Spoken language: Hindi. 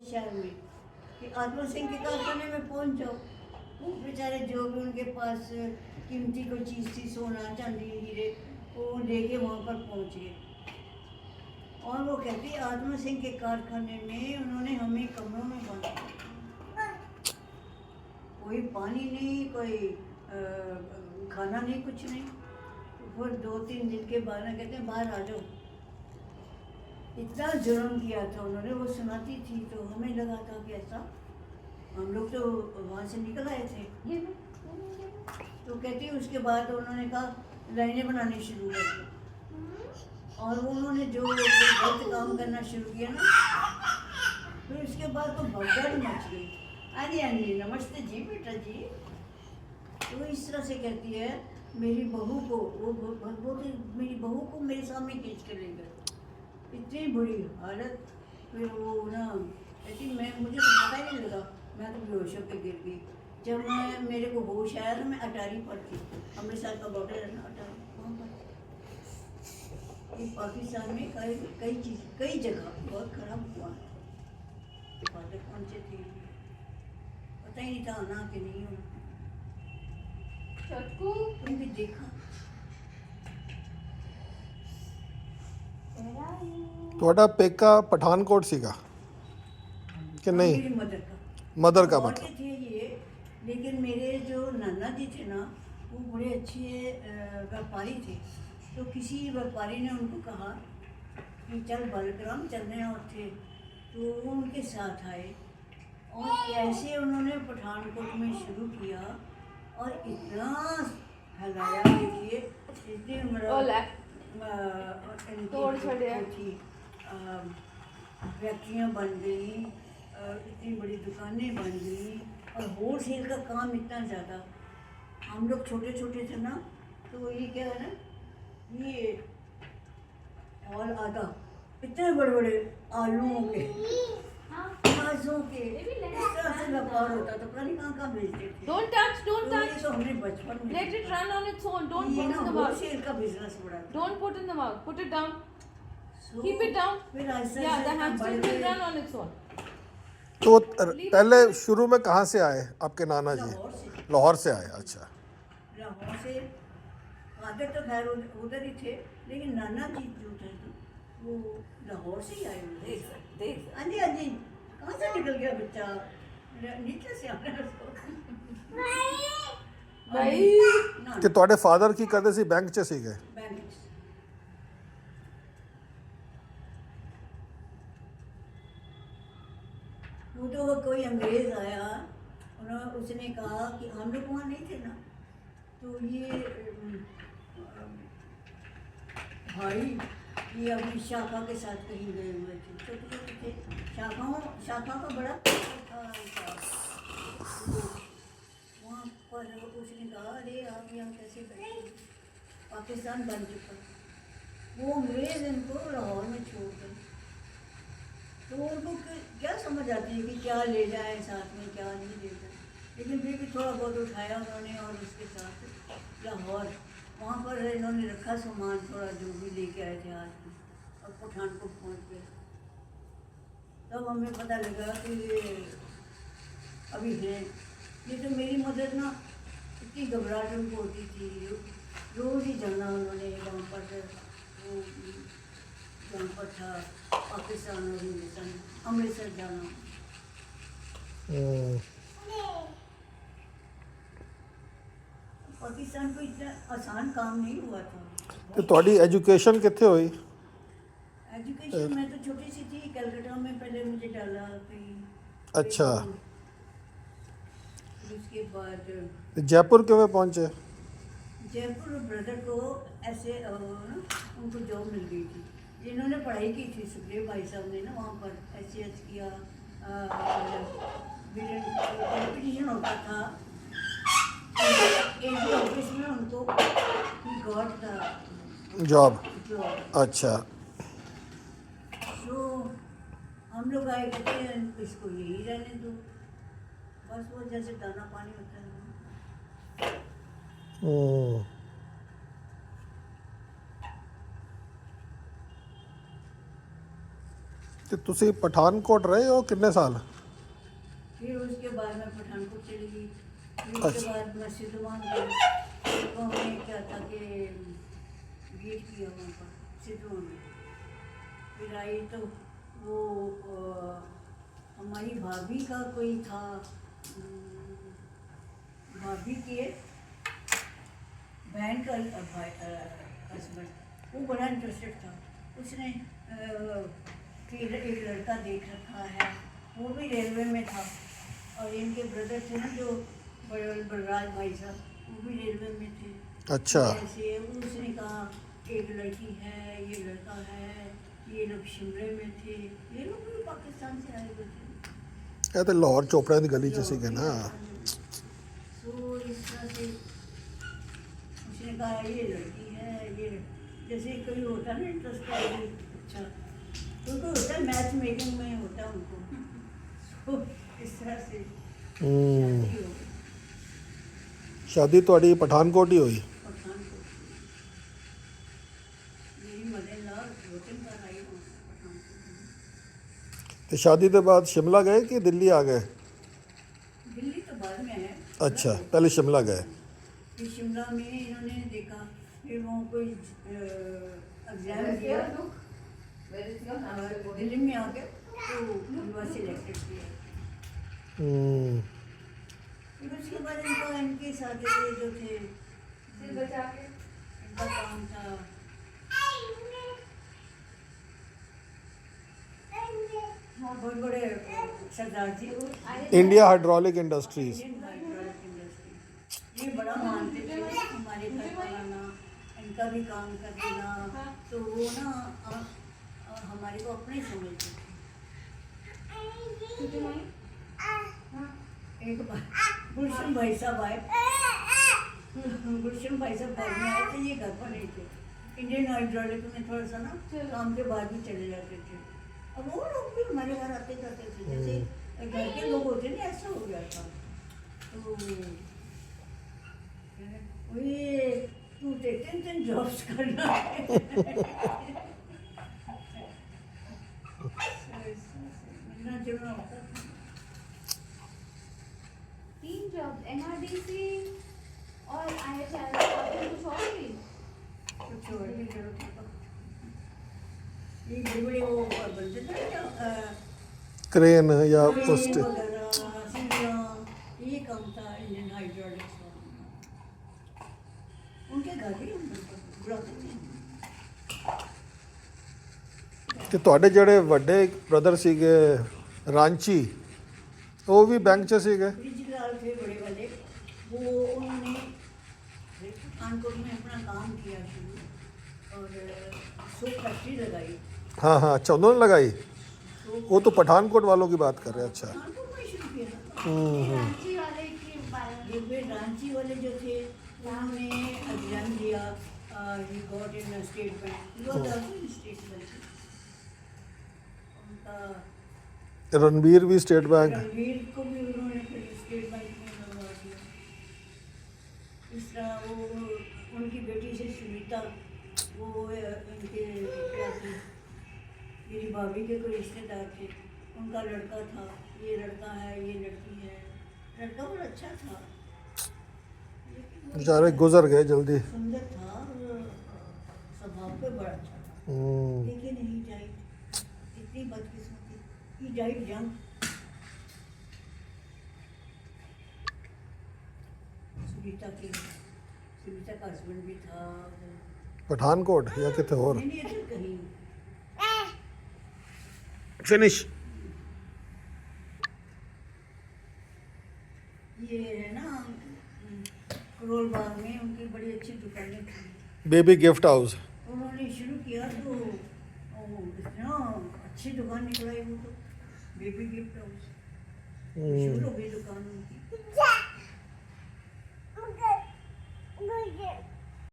शहर में कि आत्मा सिंह के कारखाने में पहुंच जाओ। वो बेचारे जो भी उनके पास कीमती कोई चीज़ थी, सोना चांदी हीरे, वो लेके वहाँ पर पहुँच गए। और वो कहती आत्मा सिंह के कारखाने में उन्होंने हमें कमरों में बंद किया। कोई पानी नहीं, कोई खाना नहीं, कुछ नहीं। तो फिर 2-3 दिन के बाद ना कहते हैं बाहर आ जाओ। इतना जुर्म किया था उन्होंने। वो सुनाती थी तो हमें लगा था कि ऐसा, हम लोग तो वहाँ से निकल आए थे। तो कहती उसके बाद उन्होंने कहा लाइनें बनानी शुरू कर दी, और उन्होंने जो गलत काम करना शुरू किया ना, फिर उसके बाद तो भगदड़ मच गई। अरे हाँ जी, नमस्ते जी बेटा जी। तो इस तरह से कहती है मेरी बहू को, वो मेरी बहू को मेरे सामने खींच कर ले गए। इतनी बुरी हालत। फिर वो ना कहती मुझे तो पता ही नहीं लगा, मैं तो बेहोश होकर गिर गई। जब मेरे को होश आया तो मैं अटारी पर थी, अमृतसर का बॉर्डर है ना अटारी, वहाँ पर। पाकिस्तान में कई जगह बहुत खराब हुआ है। फादर पहुँचे थे, पता ही नहीं था आना कि नहीं होना। तुम भी देखा ਤੁਹਾਡਾ पेका पठानकोट सीगा कि नहीं? मेरी मदर का और पता। थे ये, लेकिन मेरे जो नाना जी थे ना, वो बड़े अच्छे व्यापारी थे। तो किसी व्यापारी ने उनको कहा कि चल बलग्राम चलने हैं उठे, तो वो उनके साथ आए। और ऐसे उन्होंने पठानकोट में शुरू किया और इतना फैलाया। देखिए इतने तोड़ थी, फैक्ट्रियाँ बन गई, इतनी बड़ी दुकानें बन गई, और होलसेल का काम इतना ज़्यादा। हम लोग छोटे छोटे थे ना, तो ये क्या है ना, ये हॉल आधा इतने बड़े बड़े आलूओं के, प्याजों के, इस तरह से व्यापार होता था। पता नहीं कहाँ कहाँ भेजते थे। Don't touch, don't तो ये touch. तो हमने बचपन में Let it run on its own. Don't ये put ना in the mouth. होलसेल का बिजनेस बड़ा था। Don't put in the mouth. Put it down. So, Keep it down. फिर ऐसे Yeah, ऐसे the हम hamster बढ़ will गए। run on its own. तो पहले शुरू में कहाँ से आए आपके नाना जी? लाहौर से। लाहौर से आए, अच्छा। लाहौर से फादर तो खैर उधर ही थे, लेकिन नाना जी जो थे वो लाहौर से ही आए हुए थे। हाँ जी हाँ जी, कहाँ से निकल गया बच्चा, नीचे से आना है उसको। कि ਤੁਹਾਡੇ ਫਾਦਰ ਕੀ ਕਰਦੇ ਸੀ? ਬੈਂਕ 'ਚ ਸੀਗੇ? बैंक में। वो तो कोई अंग्रेज आया, उसने कहा कि हम लोग वहाँ नहीं थे ना, तो ये भाई ये अपनी शाखा के साथ कहीं गए हुए थे, छोटे छोटे थे। शाखा का बड़ा था। वहाँ पर उसने कहा अरे आप यहाँ कैसे बैठे, पाकिस्तान बन चुका। वो अंग्रेज इनको लाहौर में छोड़ गए। तो उनको क्या समझ आती है कि क्या ले जाए साथ में, क्या नहीं ले जाए। लेकिन फिर भी थोड़ा बहुत उठाया उन्होंने, और उसके साथ लाहौर वहाँ पर इन्होंने रखा सामान थोड़ा जो भी लेके आए थे हाथ में, और पठानकोट पहुँच गए। तब हमें पता लगा कि ये अभी है। ये तो मेरी मदद ना इतनी घबराहट उनको होती थी, रोज़ ही जाना उन्होंने वहाँ पर, वो जहाँ पर था पाकिस्तान और हिंदुस्तान, अमृतसर जाना। पाकिस्तान को इतना आसान काम नहीं हुआ था। ਤੇ ਤੁਹਾਡੀ एजुकेशन कित्थे हुई? एजुकेशन मैं तो छोटी सी थी, कलकत्ता में पहले मुझे डाला कहीं। अच्छा। फिर उसके बाद जयपुर क्यों पहुंचे? जयपुर ब्रदर को ऐसे उनको जॉब मिल गई थी, जिन्होंने पढ़ाई की थी सुखदेव भाई साहब ने ना, वहाँ पर SCH किया। कंपटीशन होता था AG ऑफिस में, उनको गॉट था जॉब। जॉब। अच्छा। तो हम लोग आए, कहते हैं इसको यही रहने दो, बस वो जैसे दाना पानी होता है। ਤੇ ਤੁਸੀਂ ਪਠਾਨਕੋਟ ਰਹੇ ਹੋ ਕਿੰਨੇ ਸਾਲ? फिर उसके बाद मैं पठानकोट चली गई। फिर उसके अच्छा। बाद मैं सिद्धवान गई। तो हमने क्या था कि बीएड किया वहाँ पर सिद्धवान में। फिर आई तो वो हमारी भाभी का कोई था, भाभी के बहन का हस्बैंड, वो बड़ा इंटरेस्टेड था। उसने फिर एक लड़का देख रखा है, वो भी रेलवे में था। और इनके ब्रदर थे ना जो बलराज भाई साहब, वो भी रेलवे में थे। अच्छा। ऐसे उसने कहा एक लड़की है, ये लड़का है, ये लोग शिमले में थे, ये लोग भी पाकिस्तान से आए हुए थे। ਇਹ ਤੇ ਲਾਹੌਰ ਚੋਪੜਿਆਂ ਦੀ ਗਲੀ 'ਚ ਸੀਗੇ ਨਾ। तो इस तरह से उसने कहा ये लड़की है, ये जैसे कोई होता ना इंटरेस्ट है। अच्छा, तो कोई होता है मैच मेकिंग में होता है उनको। तो इस तरह से ਹੂੰ शादी हो गई ਸ਼ਾਦੀ ਤੁਹਾਡੀ ਪਠਾਨਕੋਟ ਹੀ ਹੋਈ? पठानकोट। मेरी मदर ला वोटिंग कर आई हूँ पठानकोट। ਤੇ ਸ਼ਾਦੀ ਦੇ ਬਾਅਦ ਸ਼ਿਮਲਾ ਗਏ ਕਿ ਦਿੱਲੀ ਆ ਗਏ? दिल्ली तो बाद में है। अच्छा, पहले शिमला गए। फिर शिमला में इन्होंने देखा, फिर वहाँ कोई एग्जाम दिया और दिल्ली में आ गए तो यूनिवर्सिटी सिलेक्टेड किया। हम्म, फिर उसके बाद इनके साथ ये जो थे इनका काम था बहुत बड़े सरदार जी India hydraulic industries. Indian hydraulic industry, ये बड़ा मानते थे हमारे घर पर आना, इनका भी काम कर देना। तो वो ना हमारे को अपने समझते थे। एक बार गुलशन भाई साहब आए, गुलशन भाई साहब घर में आए थे, ये घर पर नहीं थे। इंडियन हाइड्रोलिक में थोड़ा सा ना काम के बाद भी चले जाते थे। अब वो लोग भी हमारे घर आते जाते थे, जैसे घर के लोग होते ना, ऐसा हो गया था। तो ये तू देखते तीन जॉब्स करना है। मिलना जुलना होता था। 3 जॉब एनआरडीसी और आईएचआर आपने कुछ और भी? कुछ और भी करो ठीक है। ये बड़े-बड़े वो बनते थे ना क्रेन या क्रेन पोस्ट। वगैरह, सीढ़ियाँ, ये काम था इंडियन हाइड्रोलिक्स का। उनके घर भी हम बुलाते थे। ਤੇ ਤੁਹਾਡੇ ਜਿਹੜੇ ਵੱਡੇ ਬ੍ਰਦਰ ਸੀਗੇ ਰਾਂਚੀ, ਉਹ ਵੀ ਬੈਂਕ 'ਚ ਸੀਗੇ? ब्रिजलाल थे बड़े वाले, वो उन्होंने पठानकोट में अपना काम किया शुरू और सोप फैक्ट्री लगाई। हाँ हाँ, अच्छा उन्होंने लगाई। सोप वो तो पठानकोट वालों की बात कर रहे हैं। अच्छा। पठानकोट में ही शुरू किया ना। रांची वाले के बारे में एक बार रांची वाले जो थे उन्होंने एग्जाम दिया, he got in state bank, state bank उनका। रणबीर भी स्टेट बैंक। रणवीर को भी उन्होंने फिर स्टेट बैंक में लगवा दिया। इस तरह वो उनकी बेटी से सुनीता, वो इनके क्या थे, मेरी भाभी के कोई रिश्तेदार थे, उनका लड़का था। ये लड़का है, ये लड़की है। लड़का बड़ा अच्छा था, लेकिन वो बेचारे गुजर गए जल्दी। सुंदर था और स्वभाव पे बड़ा अच्छा था। हम्म, लेकिन ही डाइड, इतनी बदकिस्मती, ही डाइड यंग। सुनीता का हस्बैंड भी था। पठानकोट या कितने और? नहीं नहीं, इधर कहीं फिनिश। ये है ना करोल बाग में उनकी बड़ी अच्छी दुकानें थी। Baby gift house. उन्होंने शुरू किया तो इतना अच्छी दुकान निकलाई वो तो, बेबी गिफ्ट हाउस। मशहूर हो गई दुकान उनकी।